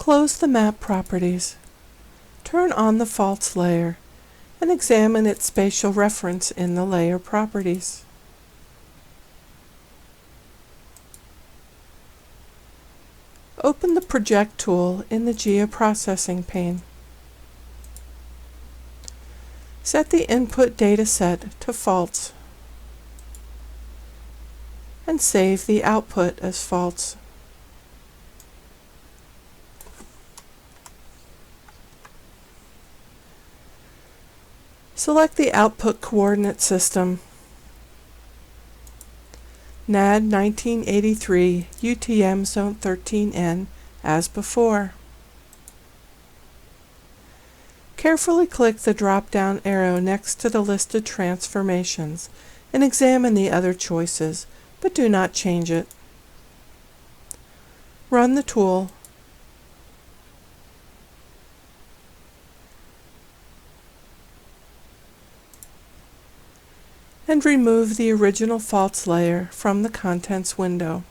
Close the map properties. Turn on the faults layer and examine its spatial reference in the layer properties. Open the Project tool in the Geoprocessing pane. Set the input data set to false and save the output as false. Select the output coordinate system, NAD 1983 UTM Zone 13N, as before. Carefully click the drop-down arrow next to the listed transformations and examine the other choices, but do not change it. Run the tool. And remove the original faults layer from the contents window.